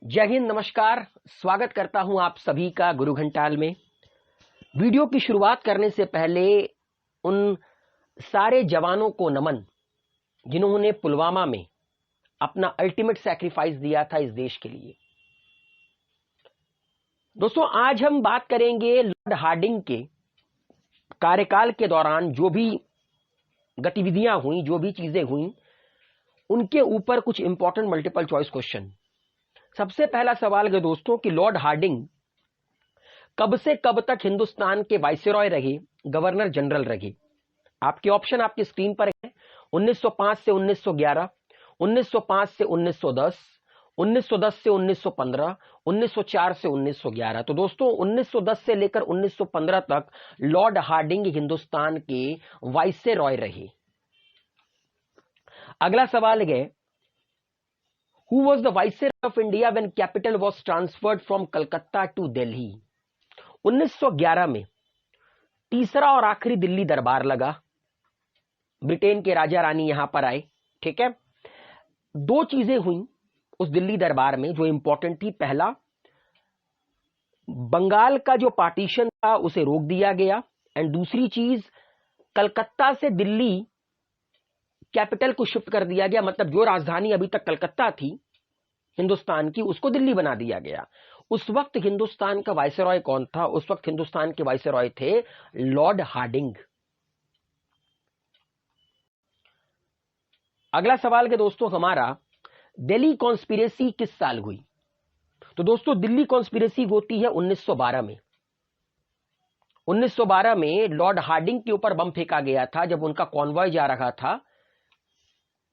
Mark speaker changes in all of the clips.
Speaker 1: जय हिंद, नमस्कार। स्वागत करता हूं आप सभी का गुरु घंटाल में। वीडियो की शुरुआत करने से पहले उन सारे जवानों को नमन जिन्होंने पुलवामा में अपना अल्टीमेट सैक्रिफाइस दिया था इस देश के लिए। दोस्तों, आज हम बात करेंगे लॉर्ड हार्डिंग के कार्यकाल के दौरान जो भी गतिविधियां हुई, जो भी चीजें हुई, उनके ऊपर कुछ इंपॉर्टेंट मल्टीपल चॉइस क्वेश्चन। सबसे पहला सवाल है दोस्तों कि लॉर्ड हार्डिंग कब से कब तक हिंदुस्तान के वाइसरॉय रहे, गवर्नर जनरल रहे। आपके ऑप्शन आपकी स्क्रीन पर है। 1905 से 1911, 1905 से 1910, 1910 से 1915, 1904 से 1911। तो दोस्तों 1910 से लेकर 1915 तक लॉर्ड हार्डिंग हिंदुस्तान के वाइसरॉय रहे। अगला सवाल है, Who was the Viceroy of India when capital was transferred from Calcutta to Delhi? 1911 में तीसरा और आखिरी दिल्ली दरबार लगा। ब्रिटेन के राजा रानी यहां पर आए। ठीक है, दो चीजें हुई उस दिल्ली दरबार में जो इंपॉर्टेंट थी। पहला, बंगाल का जो पार्टीशन था उसे रोक दिया गया, एंड दूसरी चीज, कलकत्ता से दिल्ली कैपिटल को शिफ्ट कर दिया गया। मतलब जो राजधानी अभी तक कलकत्ता थी हिंदुस्तान की, उसको दिल्ली बना दिया गया। उस वक्त हिंदुस्तान का वाइसरॉय कौन था? उस वक्त हिंदुस्तान के वाइसरॉय थे लॉर्ड हार्डिंग। अगला सवाल के दोस्तों हमारा, दिल्ली कॉन्स्पिरेसी किस साल हुई? तो दोस्तों दिल्ली कॉन्स्पिरेसी होती है 1912 में। 1912 में लॉर्ड हार्डिंग के ऊपर बम फेंका गया था जब उनका कॉन्वॉय जा रहा था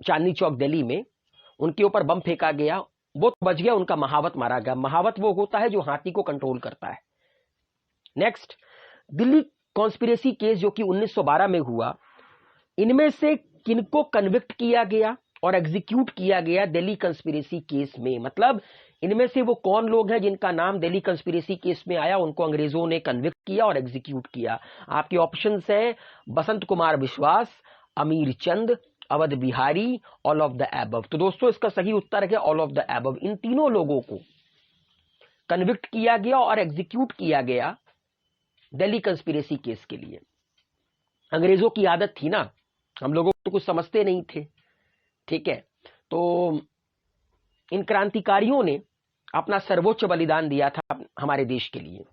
Speaker 1: चांदनी चौक दिल्ली में। उनके ऊपर बम फेंका गया, वो तो बच गया, उनका महावत मारा गया। महावत वो होता है जो हाथी को कंट्रोल करता है। नेक्स्ट, दिल्ली कॉन्स्पिरेसी केस जो कि 1912 में हुआ, इनमें से किनको कन्विक्ट किया गया और एग्जीक्यूट किया गया दिल्ली कॉन्स्पिरेसी केस में? मतलब इनमें से वो कौन लोग हैं जिनका नाम दिल्ली कॉन्स्पिरेसी केस में आया, उनको अंग्रेजों ने कन्विक्ट किया और एग्जीक्यूट किया? आपके ऑप्शंस हैं बसंत Kumar Vishwas, Amir Chand, Awadh Bihari, all of the above. तो दोस्तों इसका सही उत्तर है ऑल ऑफ द एबव। इन तीनों लोगों को कन्विक्ट किया गया और एग्जीक्यूट किया गया दिल्ली कंस्पिरेसी केस के लिए। अंग्रेजों की आदत थी ना, हम लोगों तो कुछ समझते नहीं थे। ठीक है, तो इन क्रांतिकारियों ने अपना सर्वोच्च बलिदान दिया था हमारे देश के लिए।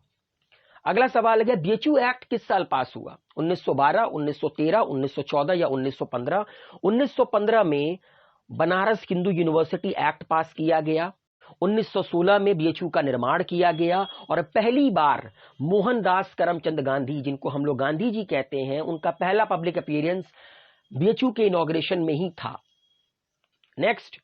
Speaker 1: अगला सवाल है, बीएचयू एक्ट किस साल पास हुआ? 1912, 1913, 1914 या 1915? 1915 में बनारस हिंदू यूनिवर्सिटी एक्ट पास किया गया। 1916 में बीएचयू का निर्माण किया गया और पहली बार मोहनदास करमचंद गांधी, जिनको हम लोग गांधी जी कहते हैं, उनका पहला पब्लिक अपीयरेंस बीएचयू के इनॉग्रेशन में ही था। Next,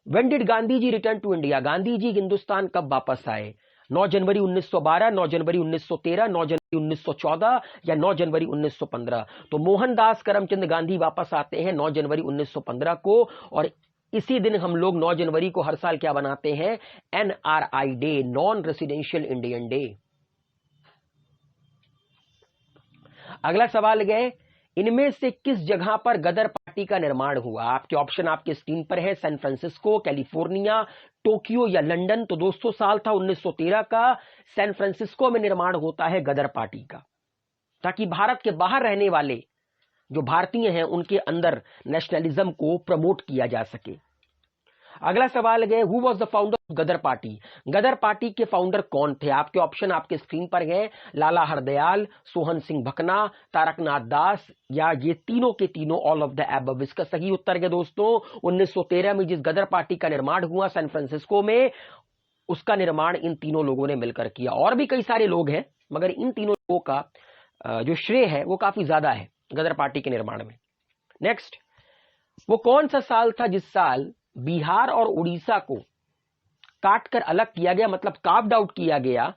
Speaker 1: when did Gandhi ji return to India? Gandhi ji Hindustan कब वापस आए? 9 जनवरी 1912, 9 जनवरी 1913, 9 जनवरी 1914 या 9 जनवरी 1915? तो मोहनदास करमचंद गांधी वापस आते हैं 9 जनवरी 1915 को, और इसी दिन हम लोग 9 जनवरी को हर साल क्या बनाते हैं? NRI day, non residential Indian day. अगला सवाल है, इनमें से किस जगह पर गदर पार्टी का निर्माण हुआ? आपके ऑप्शन आपके स्क्रीन पर है। सैन फ्रांसिस्को, कैलिफोर्निया, टोक्यो या लंदन? तो दोस्तों साल था 1913 का। सैन फ्रांसिस्को में निर्माण होता है गदर पार्टी का, ताकि भारत के बाहर रहने वाले जो भारतीय हैं उनके अंदर नेशनलिज्म को प्रमोट किया जा सके। अगला सवाल है, who was the founder of Ghadar party? Ghadar party के फाउंडर कौन थे? आपके ऑप्शन आपके स्क्रीन पर है। लाला हरदयाल, सोहन सिंह भकना, तारकनाथ दास या ये तीनों के तीनों, ऑल ऑफ द एबव। इसका सही उत्तर है दोस्तों 1913 में जिस गदर पार्टी का निर्माण हुआ सैन फ्रांसिस्को में, उसका निर्माण इन तीनों लोगों ने मिलकर किया। और भी कई सारे लोग हैं, मगर इन तीनों लोगों का जो श्रेय है वो काफी ज्यादा है गदर पार्टी के निर्माण में। नेक्स्ट, वो कौन सा साल था जिस साल बिहार और उड़ीसा को काटकर अलग किया गया, मतलब कार्व्ड आउट किया गया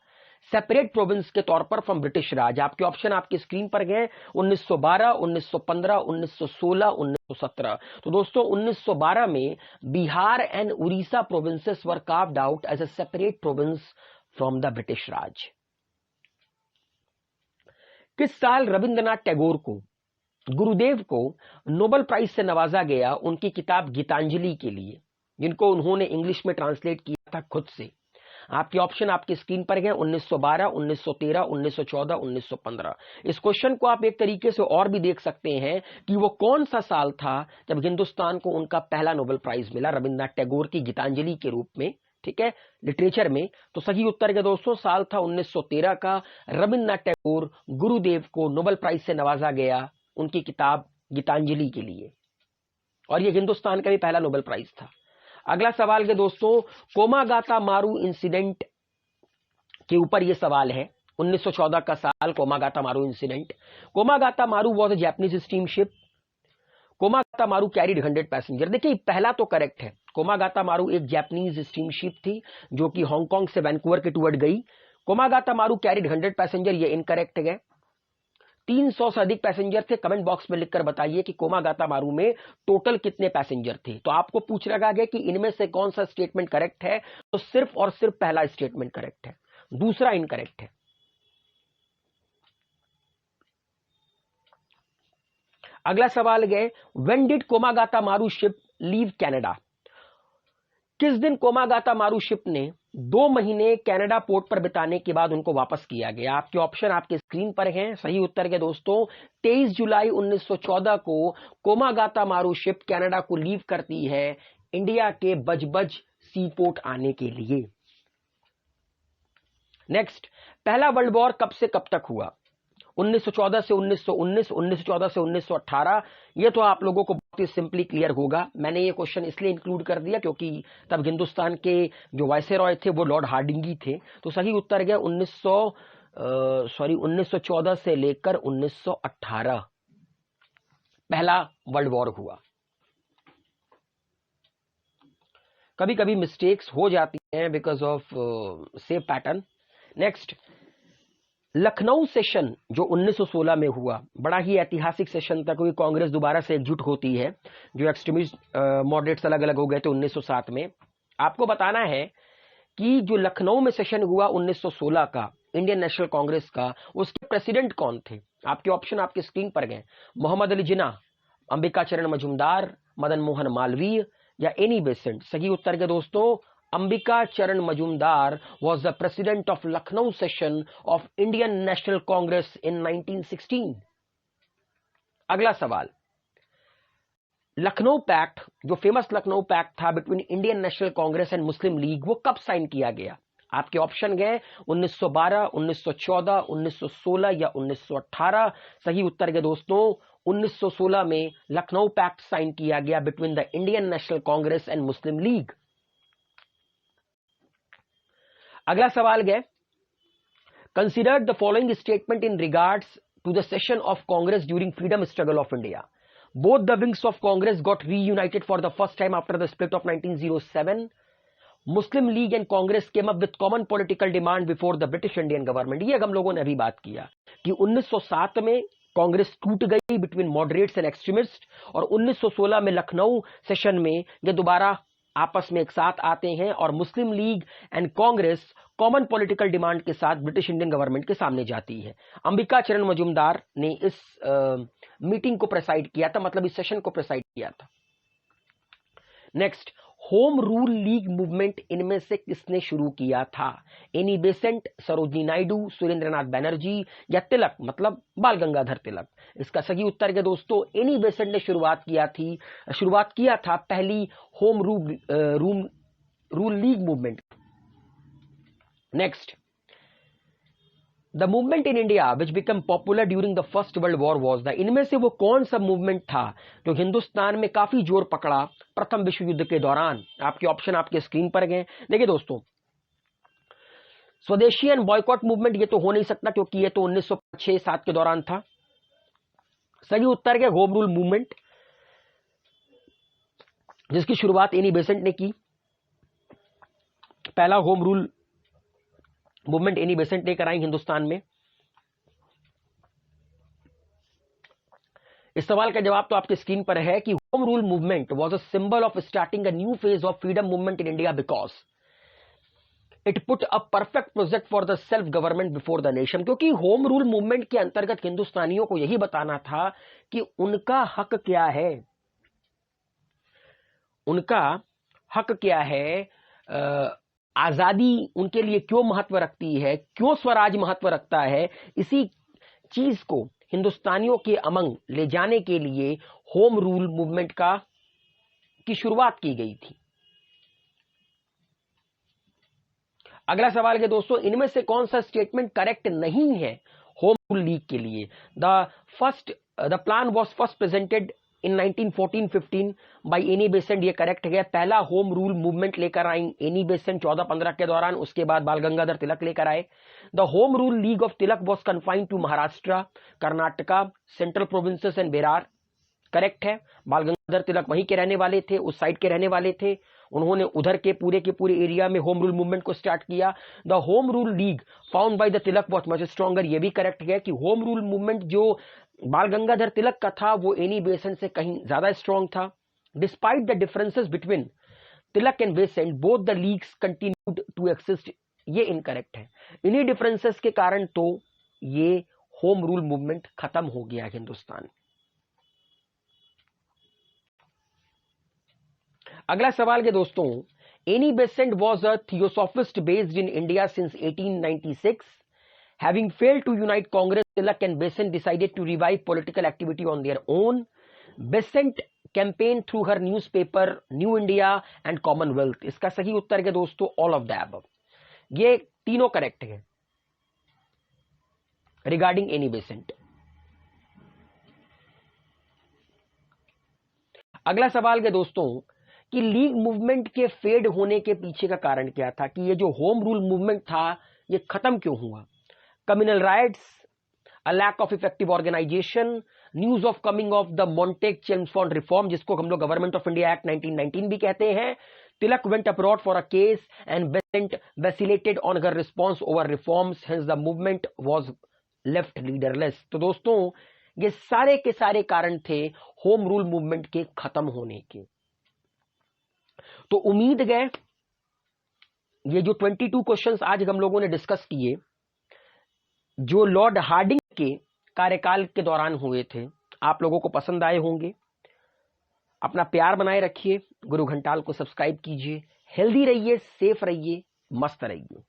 Speaker 1: सेपरेट प्रोविंस के तौर पर फ्रॉम ब्रिटिश राज? आपके ऑप्शन आपकी स्क्रीन पर गए। 1912, 1915, 1916, 1917। तो दोस्तों 1912 में Bihar and Orissa provinces were carved out as a separate province from the British Raj. किस साल रविंद्रनाथ टैगोर को, गुरुदेव को नोबेल प्राइज से नवाजा गया उनकी किताब गीतांजलि के लिए, जिनको उन्होंने इंग्लिश में ट्रांसलेट किया था खुद से? आपके ऑप्शन आपकी स्क्रीन पर हैं 1912, 1913, 1914, 1915। इस क्वेश्चन को आप एक तरीके से और भी देख सकते हैं कि वो कौन सा साल था जब हिंदुस्तान को उनका पहला नोबेल प्राइज मिला रविन्द्रनाथ टैगोर की गीतांजलि के रूप में, ठीक है, लिटरेचर में। तो सही उत्तर के दोस्तों साल था 1913 का। रविन्द्रनाथ टैगोर गुरुदेव को नोबेल प्राइज से नवाजा गया उनकी किताब गीतांजलि के लिए, और यह हिंदुस्तान का भी पहला नोबेल प्राइज था। अगला सवाल के दोस्तों कोमागाता मारू इंसिडेंट के ऊपर यह सवाल है। 1914 का साल, कोमागाता मारू इंसिडेंट। कोमागाता मारू वॉज अ जैपनीज स्टीमशिप। कोमागाता मारू कैरिड 100 पैसेंजर। देखिए पहला तो करेक्ट है, कोमागाता मारू एक जापानीज स्टीमशिप थी जो कि हांगकांग से वैंकूवर के टुवर्ड गई। कोमागाता मारू कैरिड 100 पैसेंजर, ये इनकरेक्ट है। 300 से अधिक पैसेंजर थे। कमेंट बॉक्स में लिखकर बताइए कि कोमागाता मारू में टोटल कितने पैसेंजर थे। तो आपको पूछ रखा गया कि इनमें से कौन सा स्टेटमेंट करेक्ट है, तो सिर्फ और सिर्फ पहला स्टेटमेंट करेक्ट है, दूसरा इनकरेक्ट है। अगला सवाल गए, व्हेन डिड कोमागाता मारू शिप लीव कनाडा। किस दिन कोमागाता मारू शिप ने 2 महीने कनाडा पोर्ट पर बिताने के बाद उनको वापस किया गया। आपके ऑप्शन आपके स्क्रीन पर हैं। सही उत्तर के दोस्तों 23 जुलाई 1914 को कोमागाता मारू शिप कनाडा को लीव करती है इंडिया के बजबज सी पोर्ट आने के लिए। नेक्स्ट, पहला वर्ल्ड वॉर कब से कब तक हुआ। 1914 से 1919, 1914 से 1918। ये तो आप लोगों को बहुत ही सिंपली क्लियर होगा। मैंने ये क्वेश्चन इसलिए इंक्लूड कर दिया क्योंकि तब हिंदुस्तान के जो वायसरॉय थे वो लॉर्ड हार्डिंगी थे। तो सही उत्तर गया 1914 से लेकर 1918 पहला वर्ल्ड वॉर हुआ। कभी कभी मिस्टेक्स हो जाती हैं because of same pattern. Next, Lucknow session जो 1916 में हुआ, बड़ा ही ऐतिहासिक सेशन था क्योंकि कांग्रेस दोबारा से एकजुट होती है। जो एक्सट्रीमिस्ट मॉडरेट्स अलग अलग हो गए थे 1907 में। आपको बताना है कि जो लखनऊ में सेशन हुआ 1916 का इंडियन नेशनल कांग्रेस का, उसके प्रेसिडेंट कौन थे। आपके ऑप्शन आपके स्क्रीन पर गए, मोहम्मद अली जिन्ना, अंबिका चरण मजूमदार, मदन मोहन मालवीय या एनी बेसेंट। सही उत्तर के दोस्तों अंबिका चरण Majumdar was the president of Lucknow session of Indian National Congress in 1916। अगला सवाल, लखनऊ पैक्ट, जो फेमस लखनऊ पैक्ट था between Indian National Congress and Muslim league, वो कब साइन किया गया। आपके ऑप्शन गए 1912, 1914, 1916 या 1918। सही उत्तर के दोस्तों 1916 में लखनऊ पैक्ट साइन किया गया between the Indian National Congress and Muslim League. अगला सवाल गए, consider the following statement in regards to the session of Congress during freedom struggle of India. Both the wings of Congress got reunited for the first time after the split of 1907। Muslim league and Congress came up with common political demand before the British Indian government. ये हम लोगों ने अभी बात किया कि 1907 में कांग्रेस टूट गई बिटवीन मॉडरेट्स एंड एक्सट्रीमिस्ट, और 1916 में लखनऊ सेशन में ये दोबारा आपस में एक साथ आते हैं और Muslim league and Congress common political demand के साथ ब्रिटिश इंडियन गवर्नमेंट के सामने जाती है। अंबिका चरण मजूमदार ने इस मीटिंग को प्रेसाइड किया था, मतलब इस सेशन को प्रेसाइड किया था। Next, home Rule league movement इनमें से किसने शुरू किया था। एनी बेसेंट, सरोजनी नायडू, सुरेंद्रनाथ बैनर्जी या तिलक, मतलब बाल गंगाधर तिलक। इसका सही उत्तर है दोस्तों एनी बेसेंट ने शुरुआत किया था पहली home Rule league movement. Next, the movement in India which become popular during the first world war was the. इनमें से वो कौन सा मूवमेंट था जो हिंदुस्तान में काफी जोर पकड़ा प्रथम विश्व युद्ध के दौरान। आपके ऑप्शन आपके स्क्रीन पर गए। देखिए दोस्तों, स्वदेशी एंड बॉयकॉट मूवमेंट ये तो हो नहीं सकता क्योंकि ये तो 1906-07 के दौरान था। सही उत्तर है होम रूल मूवमेंट, जिसकी शुरुआत एनी बेसेंट ने की। पहला home rule movement Annie Besant ने कराई हिंदुस्तान में। इस सवाल का जवाब तो आपके स्क्रीन पर है कि home rule movement was a symbol of starting a new phase of freedom movement in India because it put a perfect project for the self government before the nation. क्योंकि होम रूल मूवमेंट के अंतर्गत हिंदुस्तानियों को यही बताना था कि उनका हक क्या है, उनका हक क्या है आजादी उनके लिए क्यों महत्व रखती है, क्यों स्वराज महत्व रखता है, इसी चीज को हिंदुस्तानियों के अमंग ले जाने के लिए होम रूल मूवमेंट की शुरुआत की गई थी। अगला सवाल है दोस्तों, इनमें से कौन सा स्टेटमेंट करेक्ट नहीं है होम रूल लीग के लिए? The plan was first presented in 1914-15 by Annie Besant, ये करेक्ट है। पहला होम रूल मूवमेंट लेकर आई एनी बेसेंट 1415 के दौरान, उसके बाद बाल गंगाधर तिलक लेकर आए। The Home Rule League of Tilak was confined to Maharashtra, Karnataka, Central Provinces and Bihar, correct है। बाल गंगाधर तिलक वहीं के रहने वाले थे, उस साइड के रहने वाले थे, उन्होंने उधर के पूरे एरिया में होम रूल मूवमेंट को स्टार्ट किया। The Home Rule league found by the Tilak was much stronger, ये भी करेक्ट है कि होम रूल मूवमेंट जो बाल गंगाधर तिलक का था वो एनी बेसेंट से कहीं ज्यादा स्ट्रॉन्ग था। Despite the differences between Tilak and Besant both the leagues continued to exist, ये इनकरेक्ट है। इन्हीं डिफरेंसेस के कारण तो ये होम रूल मूवमेंट खत्म हो गया हिंदुस्तान। अगला सवाल के दोस्तों, Annie Besant was a theosophist based in India since 1896, having failed to unite Congress, Tilak and Besant decided to revive political activity on their own. Besant campaigned through her newspaper New India and Commonwealth, इसका सही उत्तर है दोस्तों all of the above, ये तीनों correct है regarding Annie Besant. अगला सवाल के दोस्तों कि लीग मूवमेंट के फेड होने के पीछे का कारण क्या था, कि ये जो होम रूल मूवमेंट था ये खत्म क्यों हुआ? Communal rights, a lack of effective organisation, news of coming of the Montagu Chelmsford reform, जिसको हम लोग गवर्नमेंट ऑफ इंडिया एक्ट 1919 भी कहते हैं। Tilak went abroad for a case and Besant vacillated on her response over reforms, hence the movement was left leaderless. तो दोस्तों ये सारे के सारे कारण थे होम रूल मूवमेंट के खत्म होने के। तो उम्मीद है ये जो 22 क्वेश्चंस आज हम लोगों ने डिस्कस किए जो लॉर्ड हार्डिंग के कार्यकाल के दौरान हुए थे, आप लोगों को पसंद आए होंगे। अपना प्यार बनाए रखिए, गुरु घंटाल को सब्सक्राइब कीजिए, हेल्दी रहिए, सेफ रहिए, मस्त रहिए।